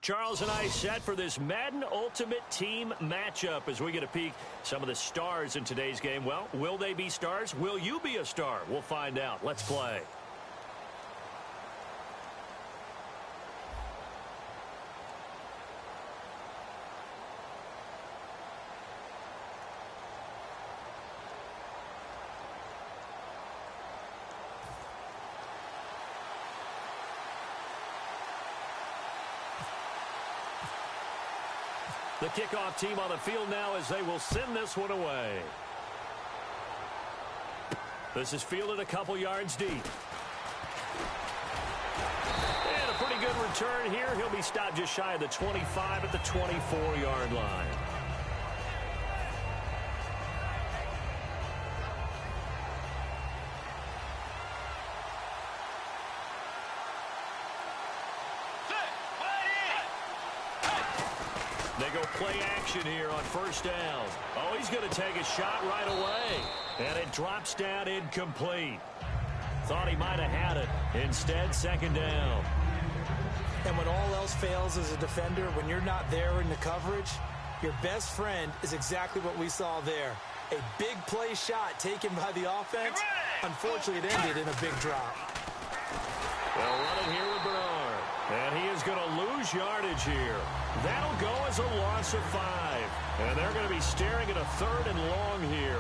Charles and I set for this Madden Ultimate Team matchup as we get a peek some of the stars in today's game. Well, will they be stars? Will you be a star? We'll find out. Let's play. The kickoff team on the field now as they will send this one away. This is fielded a couple yards deep. And a pretty good return here. He'll be stopped just shy of the 25 at the 24-yard line. They go play action here on first down. Oh, he's going to take a shot right away. And it drops down incomplete. Thought he might have had it. Instead, second down. And when all else fails as a defender, when you're not there in the coverage, your best friend is exactly what we saw there. A big play shot taken by the offense. Unfortunately, it ended in a big drop. Well, running here with Bernard. And he is going to lose yardage here. That'll go as a loss of 5. And they're going to be staring at a 3rd and long here.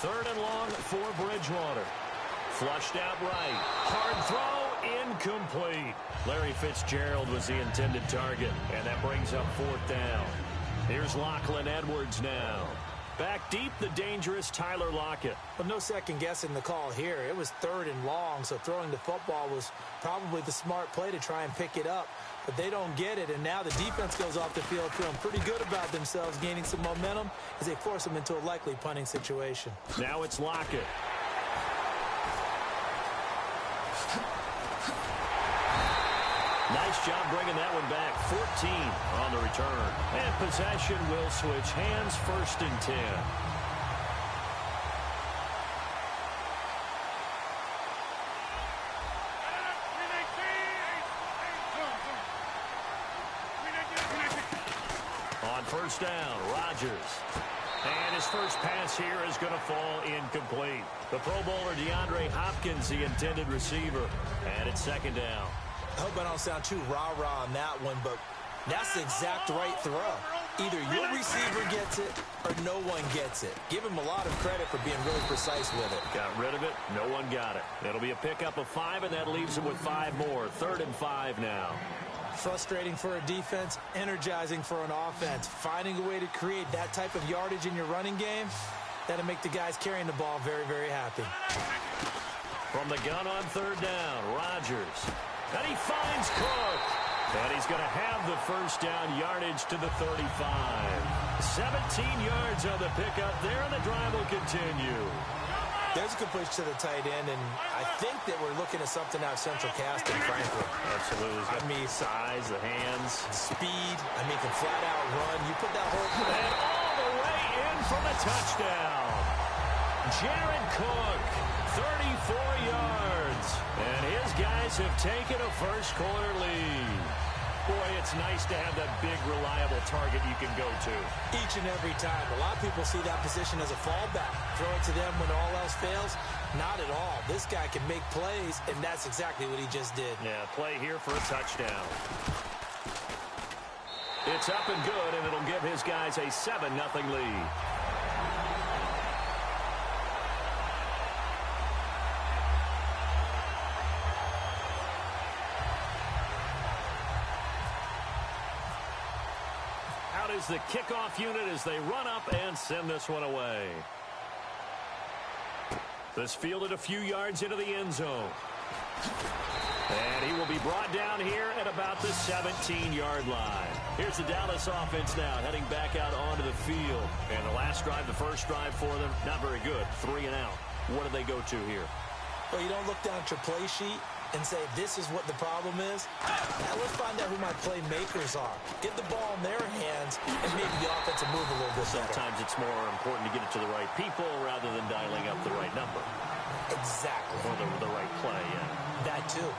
Third and long for Bridgewater. Flushed out right. Hard throw Incomplete. Larry Fitzgerald was the intended target, and that brings up 4th down. Here's Lachlan Edwards now. Back deep, the dangerous Tyler Lockett. Well, no second guessing the call here. It was 3rd and long, so throwing the football was probably the smart play to try and pick it up. But they don't get it, and now the defense goes off the field feeling pretty good about themselves, gaining some momentum as they force them into a likely punting situation. Now it's Lockett. Nice job bringing that one back. 14 on the return. And possession will switch hands, 1st and 10. On 1st down, Rodgers. And his first pass here is going to fall incomplete. The Pro Bowler DeAndre Hopkins, the intended receiver. And it's 2nd down. I hope I don't sound too rah-rah on that one, but that's the exact right throw. Either your receiver gets it or no one gets it. Give him a lot of credit for being really precise with it. Got rid of it. No one got it. It'll be a pickup of 5, and that leaves him with 5 more. 3rd and 5 now. Frustrating for a defense, energizing for an offense. Finding a way to create that type of yardage in your running game, that'll make the guys carrying the ball very, very happy. From the gun on 3rd down, Rodgers. And he finds Cook. And he's going to have the 1st down yardage to the 35. 17 yards on the pickup there, and the drive will continue. There's a completion to the tight end, and I think that we're looking at something out of Central Casting, frankly. Absolutely. I mean, size, the hands. Speed. I mean, can flat out run. You put that whole... And all the way in for the touchdown. Jared Cook, 34 yards. And his guys have taken a first-quarter lead. Boy, it's nice to have that big, reliable target you can go to. Each and every time. A lot of people see that position as a fallback. Throw it to them when all else fails. Not at all. This guy can make plays, and that's exactly what he just did. Yeah, play here for a touchdown. It's up and good, and it'll give his guys a 7-0 lead. Is the kickoff unit as they run up and send this one away. This fielded a few yards into the end zone. And he will be brought down here at about the 17-yard line. Here's the Dallas offense now heading back out onto the field. And the last drive, the first drive for them, not very good. 3 and out. What do they go to here? Well, you don't look down at your play sheet and say, this is what the problem is. Now let's find out who my playmakers are. Get the ball in their hands and maybe the offense will move a little bit better. Sometimes it's more important to get it to the right people rather than dialing up the right number. Exactly. Or the right play, yeah. That too.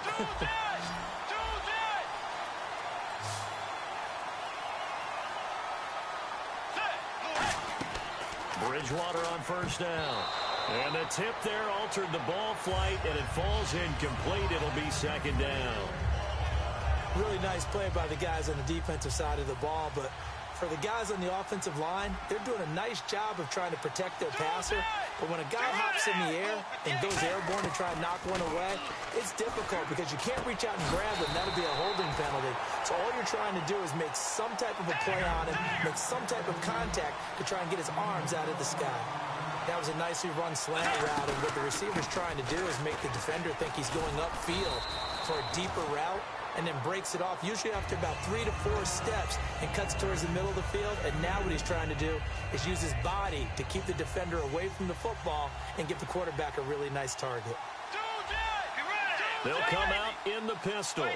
Bridgewater on 1st down. And the tip there altered the ball flight, and it falls incomplete. It'll be 2nd down. Really nice play by the guys on the defensive side of the ball, but for the guys on the offensive line, they're doing a nice job of trying to protect their passer. But when a guy hops in the air and goes airborne to try and knock one away, it's difficult because you can't reach out and grab him. That'll be a holding penalty. So all you're trying to do is make some type of a play on him, make some type of contact to try and get his arms out of the sky. That was a nicely run slant route, and what the receiver's trying to do is make the defender think he's going upfield for a deeper route and then breaks it off, usually after about 3 to 4 steps, and cuts towards the middle of the field. And now what he's trying to do is use his body to keep the defender away from the football and give the quarterback a really nice target. They'll come out in the pistol.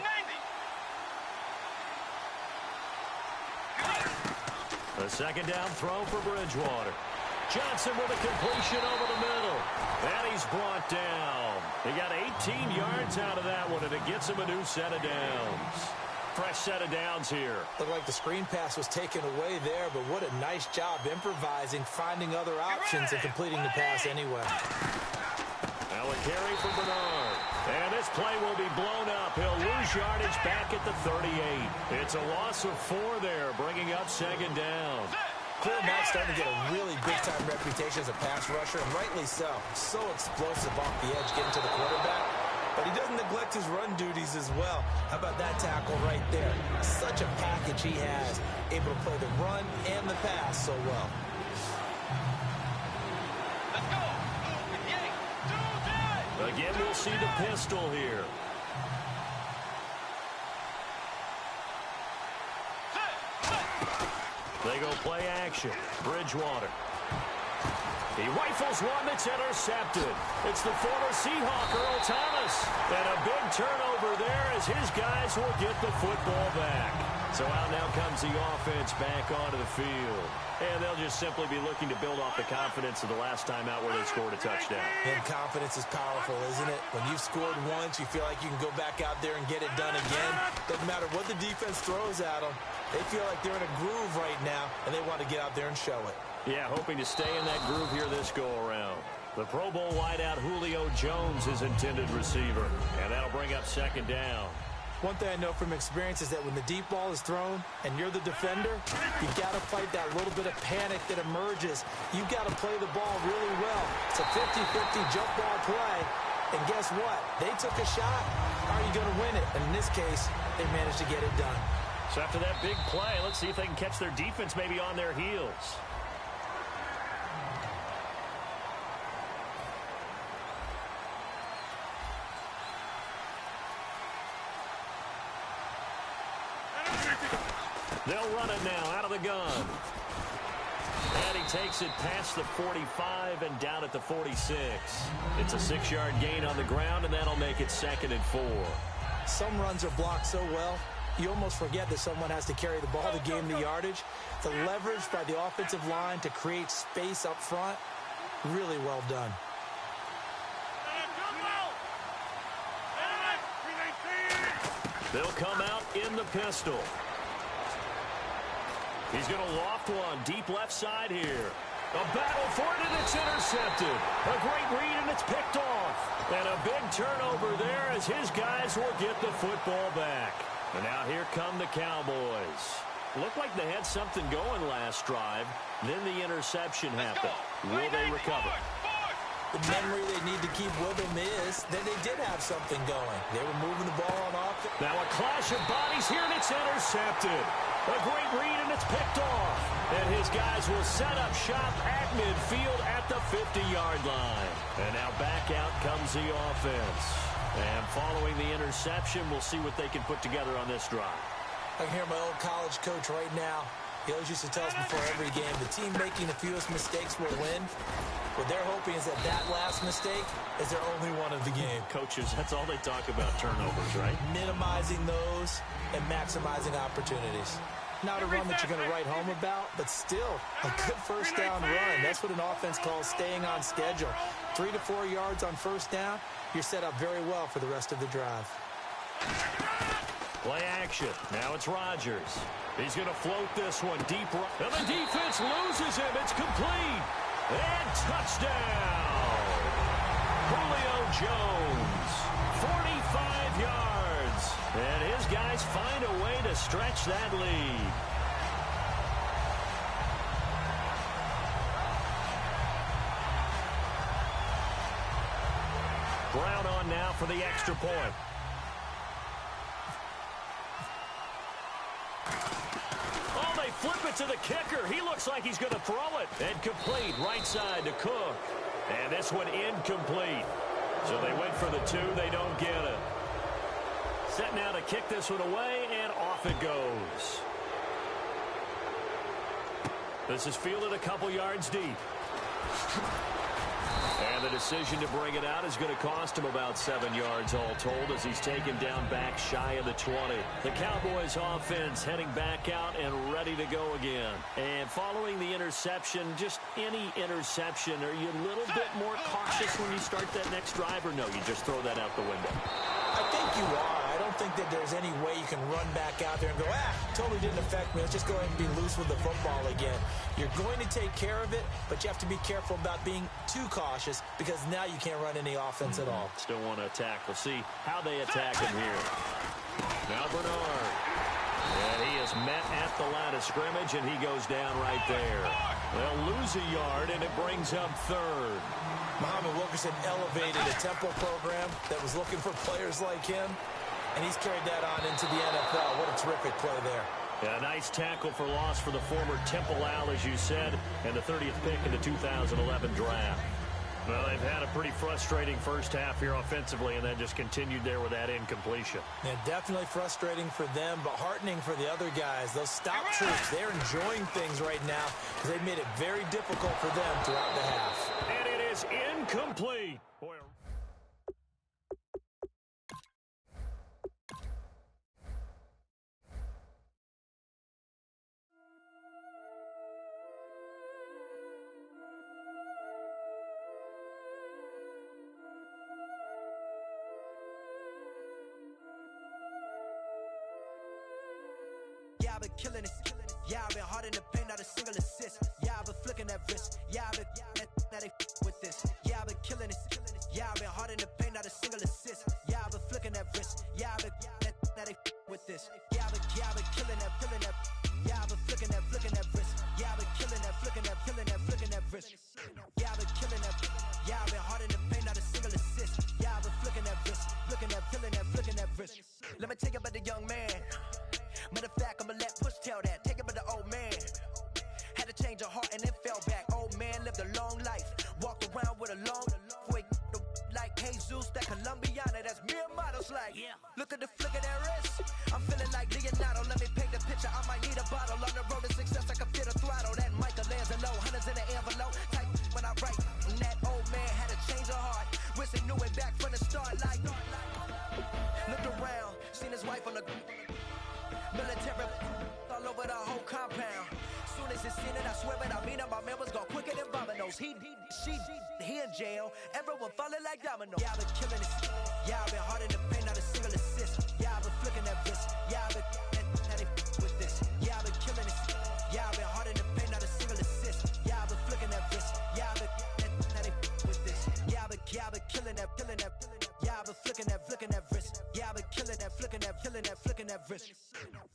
A 2nd down throw for Bridgewater. Johnson with a completion over the middle. And he's brought down. He got 18 yards out of that one, and it gets him a new set of downs. Fresh set of downs here. Looked like the screen pass was taken away there, but what a nice job improvising, finding other options, and completing the pass anyway. Now a carry for Bernard. And this play will be blown up. He'll lose yardage back at the 38. It's a loss of 4 there, bringing up 2nd down. Clear Matt's starting to get a really big-time reputation as a pass rusher, and rightly so. So explosive off the edge, getting to the quarterback. but he doesn't neglect his run duties as well. How about that tackle right there? Such a package he has, able to play the run and the pass so well. Let's go. Again, we'll see the pistol here. They go play action. Bridgewater. He rifles one that's intercepted. It's the former Seahawk, Earl Thomas. And a big turnover there as his guys will get the football back. So out now comes the offense back onto the field. And they'll just simply be looking to build off the confidence of the last time out where they scored a touchdown. And confidence is powerful, isn't it? When you've scored once, you feel like you can go back out there and get it done again. Doesn't matter what the defense throws at them. They feel like they're in a groove right now, and they want to get out there and show it. Yeah, hoping to stay in that groove here this go-around. The Pro Bowl wideout Julio Jones is intended receiver, and that'll bring up second down. One thing I know from experience is that when the deep ball is thrown and you're the defender, you've got to fight that little bit of panic that emerges. You've got to play the ball really well. It's a 50-50 jump ball play, and guess what? They took a shot. How are you going to win it? And in this case, they managed to get it done. So after that big play, let's see if they can catch their defense maybe on their heels. They'll run it now out of the gun. And he takes it past the 45 and down at the 46. It's a 6-yard gain on the ground, and that'll make it 2nd and 4. Some runs are blocked so well, you almost forget that someone has to carry the ball to gain the yardage. The leverage by the offensive line to create space up front, really well done. They'll come out in the pistol. He's going to loft one deep left side here. A battle for it, and it's intercepted. A great read, and it's picked off. And a big turnover there as his guys will get the football back. And now here come the Cowboys. Looked like they had something going last drive. Then the interception happened. Will they recover? The memory they need to keep with them is that they did have something going. They were moving the ball on offense. Now a clash of bodies here, and it's intercepted. A great read, and it's picked off. And his guys will set up shop at midfield at the 50-yard line. And now back out comes the offense. And following the interception, we'll see what they can put together on this drive. I can hear my old college coach right now. He always used to tell us before every game, the team making the fewest mistakes will win. What they're hoping is that that last mistake is their only one of the game. Coaches, that's all they talk about, turnovers, right? Minimizing those and maximizing opportunities. Not a run that you're going to write home about, but still a good first down run. That's what an offense calls staying on schedule. 3 to 4 yards on first down, you're set up very well for the rest of the drive. Play action. Now it's Rodgers. He's going to float this one deep right. And the defense loses him. It's complete. And touchdown. Julio Jones. 45 yards. And his guys find a way to stretch that lead. Brown on now for the extra point. Oh, they flip it to the kicker. He looks like he's going to throw it. And complete right side to Cook. And this one incomplete. So they went for the 2. They don't get it. Set now to kick this one away, and off it goes. This is fielded a couple yards deep. And the decision to bring it out is going to cost him about 7 yards all told as he's taken down back shy of the 20. The Cowboys offense heading back out and ready to go again. And following the interception, just any interception, are you a little bit more cautious when you start that next drive, or no, you just throw that out the window? I think you are. I don't think that there's any way you can run back out there and go, totally didn't affect me. Let's just go ahead and be loose with the football again. You're going to take care of it, but you have to be careful about being too cautious because now you can't run any offense at all. Still want to attack. We'll see how they attack him here. Now Bernard. And he is met at the line of scrimmage, and he goes down right there. They'll lose a yard, and it brings up third. Muhammad Wilkerson elevated a Temple program that was looking for players like him, and he's carried that on into the NFL. What a terrific play there. Yeah, a nice tackle for loss for the former Temple Owl, as you said, and the 30th pick in the 2011 draft. Well, they've had a pretty frustrating first half here offensively, and then just continued there with that incompletion. Yeah, definitely frustrating for them, but heartening for the other guys. Those stop troops, they're enjoying things right now because they've made it very difficult for them throughout the half. And it is incomplete. Boy, yeah, I've been killing it. Yeah, I've been hard in the paint, not a single assist. Yeah, I've been flicking that wrist. Yeah, I've been that they with this. Yeah, I've been killing it. Yeah, I've been hard in the paint, not a single assist. Yeah, I've been flicking that wrist. Yeah, I've been that they with this. Yeah, I've been killing that. Yeah, I've been flicking that wrist. Yeah, I've been killing that, flicking that wrist. Yeah, I've been killing that. Yeah, I've been hard in the paint, not a single assist. Yeah, I've been flicking that wrist, flicking that wrist. Let me tell you about the young man. Matter of fact, I'ma let Push tell that. Take it by the old man. Had to change her heart and then fell back. Old man lived a long life. Walked around with a long way like Jesus, that Colombiana. That's mere models like. Yeah. Look at the flick of that wrist. I'm feeling like Leonardo. Let me paint the picture. I might need a bottle. On the road to success, I can fit a throttle. That Michelangelo, hundreds in the envelope. Type when I write. And that old man had to change her heart. Wish he knew it back from the start. Like looked around, seen his wife on the military all over the whole compound. Soon as he seen it, I swear it, I mean it, my man was gone quicker than dominoes. He in jail, everyone falling like dominoes. Yeah, I've been killing it. Yeah, I've been hard in the paint, not a single assist. Yeah, I've been flicking that wrist. Yeah, I've been with this. Yeah, I've been killing it. Yeah, I've been hard in the paint, not a single assist. Yeah, I've been flicking that wrist. Yeah, I've been with this. Yeah, I've been killing that. Yeah, I've been flicking that wrist. Yeah, I've been killing that, flicking that wrist.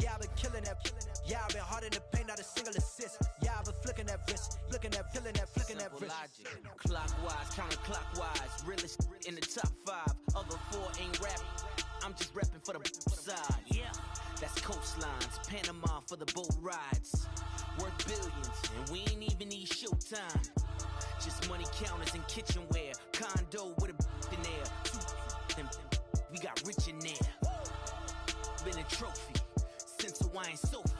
Yeah, I've been killing that. Yeah, I've been hard in the paint, not a single assist. Yeah, I've been flicking that wrist, flicking that wrist. Logic. Clockwise, counterclockwise, realest in the top 5. Other 4 ain't rapping. I'm just repping for the side. Yeah, that's coastlines, Panama for the boat rides. Worth billions, and we ain't even need showtime. Just money counters and kitchenware. Condo with a in there. We got rich in there. Been a trophy since Hawaiian Sophie.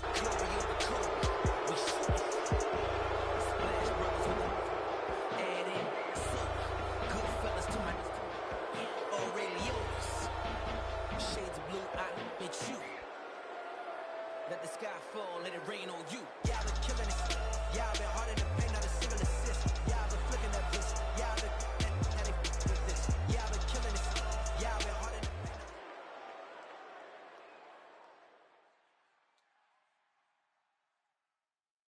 Glory over Kobe. We shoot. Splash Brothers with them. Add in soap. Good fellas to my Aurelios. Shades of blue, I admit you. Let the sky fall, let it rain on you. Yeah, I've been killing it. Yeah, I've been hard in the paint, not a single assist. Yeah, I've been flicking that wrist. Yeah, I've been with this. Yeah, I've been killing it. Yeah, I've been hard in the paint.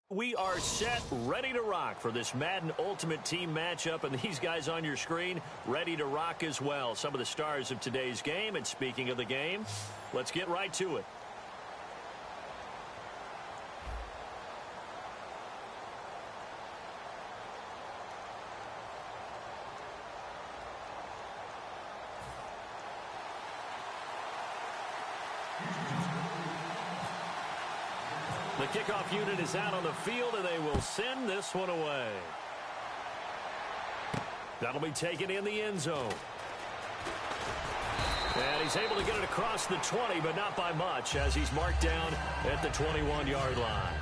We are set, ready to rock for this Madden Ultimate Team matchup, and these guys on your screen ready to rock as well. Some of the stars of today's game, and speaking of the game, let's get right to it. The kickoff unit is out on the field, and they will send this one away. That'll be taken in the end zone. And he's able to get it across the 20, but not by much, as he's marked down at the 21-yard line.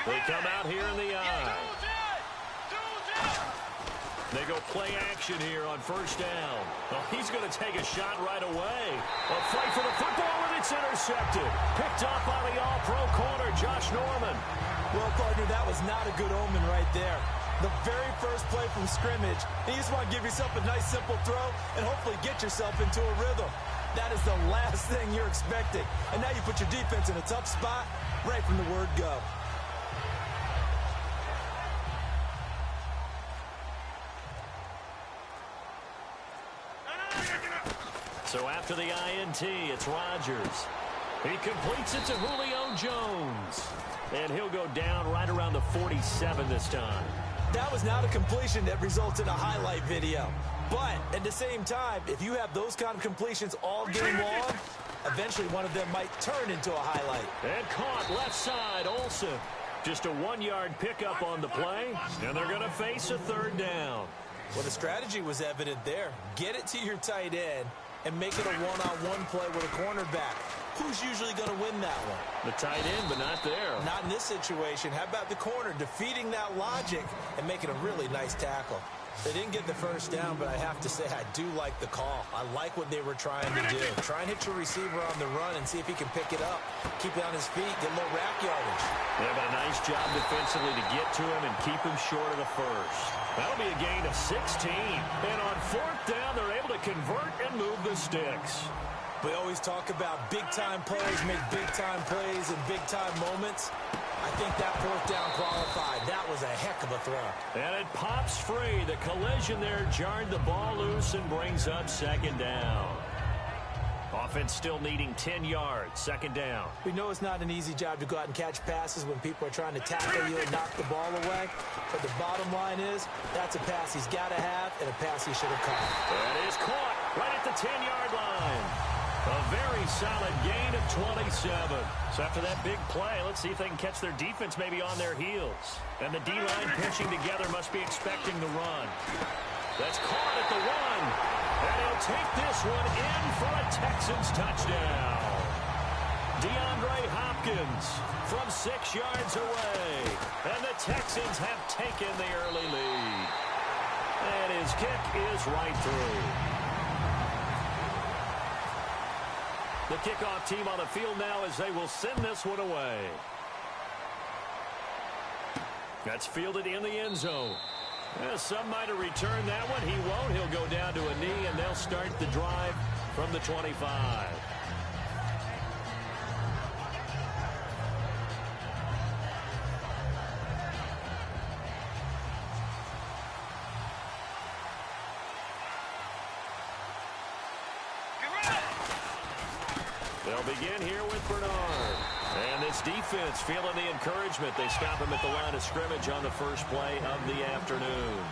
They come out here in the eye. They go play action here on first down. Well, he's going to take a shot right away. A fight for the football, and it's intercepted. Picked off by the all-pro corner, Josh Norman. Well, partner, that was not a good omen right there. The very first play from scrimmage, and you just want to give yourself a nice, simple throw and hopefully get yourself into a rhythm. That is the last thing you're expecting. And now you put your defense in a tough spot right from the word go. So after the INT, it's Rodgers. He completes it to Julio Jones. And he'll go down right around the 47 this time. That was not a completion that results in a highlight video. But at the same time, if you have those kind of completions all game long, eventually one of them might turn into a highlight. And caught left side, Olsen. Just a 1-yard pickup on the play, and they're going to face a third down. Well, the strategy was evident there. Get it to your tight end and make it a one-on-one play with a cornerback. Who's usually going to win that one? The tight end, but not there. Not in this situation. How about the corner defeating that logic and making a really nice tackle? They didn't get the first down, but I have to say I do like the call. I like what they were trying to do. Try and hit your receiver on the run and see if he can pick it up. Keep it on his feet, get a little rack yardage. Yeah, but a nice job defensively to get to him and keep him short of the first. That'll be a gain of 16. And on fourth down, they're able to convert and move the sticks. We always talk about big-time players make big-time plays in big-time moments. I think that fourth down qualified. That was a heck of a throw. And it pops free. The collision there jarred the ball loose and brings up second down. Offense still needing 10 yards. Second down. We know it's not an easy job to go out and catch passes when people are trying to tackle you and knock the ball away. But the bottom line is, that's a pass he's got to have and a pass he should have caught. That is caught right at the 10-yard line. A very solid gain of 27. So after that big play, let's see if they can catch their defense maybe on their heels. And the D-line pinching together must be expecting the run. That's caught at the 1. And he'll take this one in for a Texans touchdown. DeAndre Hopkins from 6 yards away. And the Texans have taken the early lead. And his kick is right through. The kickoff team on the field now as they will send this one away. That's fielded in the end zone. Some might have returned that one. He won't. He'll go down to a knee, and they'll start the drive from the 25. They'll begin here with Bernard. And this defense feeling the encouragement. They stop him at the line of scrimmage on the first play of the afternoon.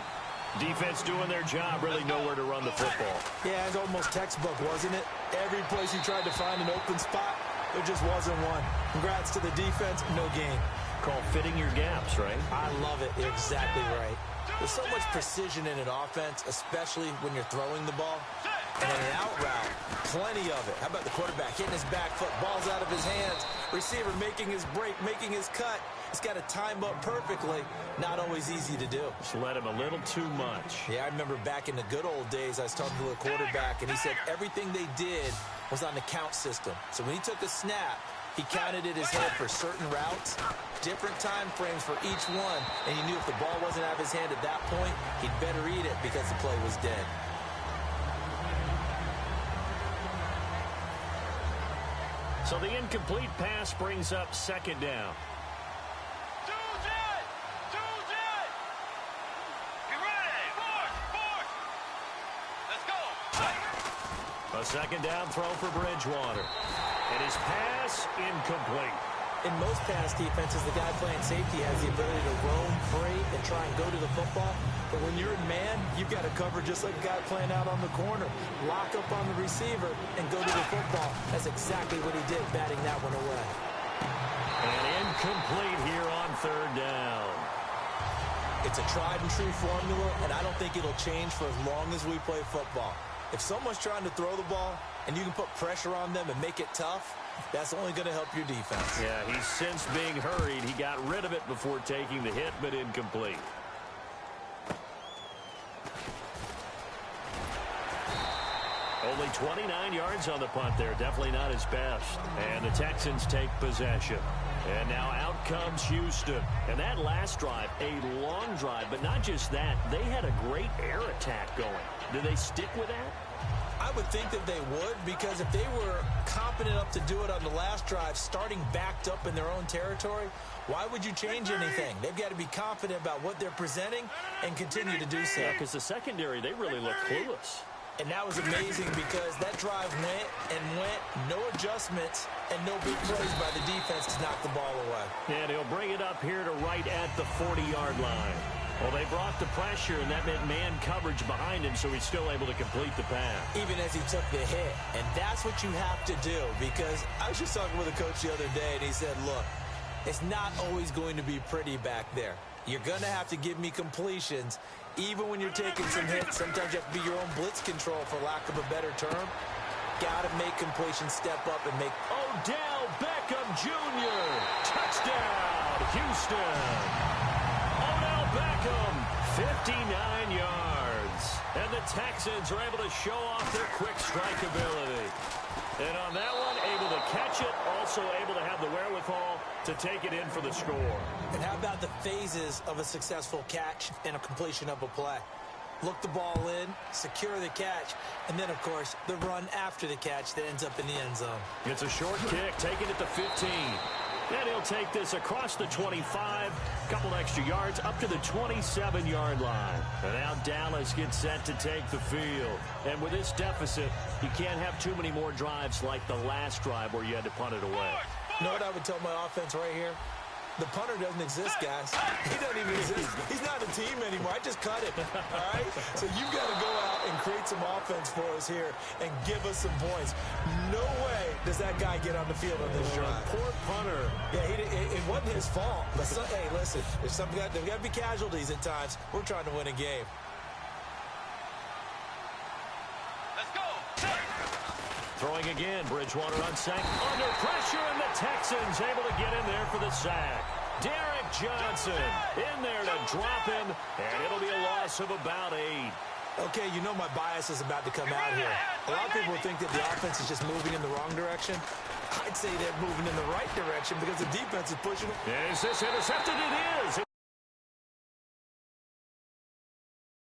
Defense doing their job, really nowhere to run the football. Yeah, it's almost textbook, wasn't it? Every place he tried to find an open spot, there just wasn't one. Congrats to the defense, no gain. Called fitting your gaps, right? I love it. You're exactly right. There's so much precision in an offense, especially when you're throwing the ball. And an out route, plenty of it. How about the quarterback hitting his back foot, ball's out of his hands, receiver making his break, making his cut. He's got to time up perfectly. Not always easy to do. Just let him a little too much. Yeah, I remember back in the good old days, I was talking to a quarterback, and he said everything they did was on the count system. So when he took a snap, he counted in his head for certain routes, different time frames for each one, and he knew if the ball wasn't out of his hand at that point, he'd better eat it because the play was dead. So the incomplete pass brings up second down. A second down throw for Bridgewater. And his pass incomplete. In most pass defenses, the guy playing safety has the ability to roam free and try and go to the football. But when you're in man, you've got to cover just like a guy playing out on the corner. Lock up on the receiver and go to the football. That's exactly what he did, batting that one away. And incomplete here on third down. It's a tried and true formula, and I don't think it'll change for as long as we play football. If someone's trying to throw the ball and you can put pressure on them and make it tough, that's only going to help your defense. Yeah, he's since being hurried. He got rid of it before taking the hit, but incomplete. Only 29 yards on the punt there. Definitely not his best. And the Texans take possession. And now out comes Houston. And that last drive, a long drive, but not just that. They had a great air attack going. Do they stick with that? I I would think that they would, because if they were competent enough to do it on the last drive, starting backed up in their own territory, why would you change anything? They've got to be confident about what they're presenting and continue to do so. Yeah, because the secondary, they really look clueless. And that was amazing because that drive went and went, no adjustments, and no big plays by the defense to knock the ball away. And he'll bring it up here to right at the 40-yard line. Well, they brought the pressure, and that meant man coverage behind him, so he's still able to complete the pass. Even as he took the hit. And that's what you have to do, because I was just talking with a coach the other day, and he said, look, it's not always going to be pretty back there. You're going to have to give me completions. Even when you're taking some hits, sometimes you have to be your own blitz control, for lack of a better term. Got to make completions step up and make... Odell Beckham Jr. Touchdown, Houston. Odell Beckham, 59 yards. And the Texans are able to show off their quick strike ability. And on that one, able to catch it, also able to have the wherewithal to take it in for the score. And how about the phases of a successful catch and a completion of a play? Look the ball in, secure the catch, and then, of course, the run after the catch that ends up in the end zone. It's a short kick, taking it to 15. And he'll take this across the 25, couple extra yards, up to the 27-yard line. And now Dallas gets set to take the field. And with this deficit, you can't have too many more drives like the last drive where you had to punt it away. You know what I would tell my offense right here? The punter doesn't exist, guys. He doesn't even exist. He's not a team anymore. I just cut him, all right? So you've got to go out and create some offense for us here and give us some points. No way does that guy get on the field on this drive. Poor punter. Yeah, it wasn't his fault. But hey, listen, there's got to be casualties at times. We're trying to win a game. Let's go. Throwing again, Bridgewater on sack, under pressure, and the Texans able to get in there for the sack. Derek Johnson in there to drop him, and it'll be a loss of about 8. Okay, you know my bias is about to come out here. A lot of people think that the offense is just moving in the wrong direction. I'd say they're moving in the right direction because the defense is pushing them. Is this intercepted? It is.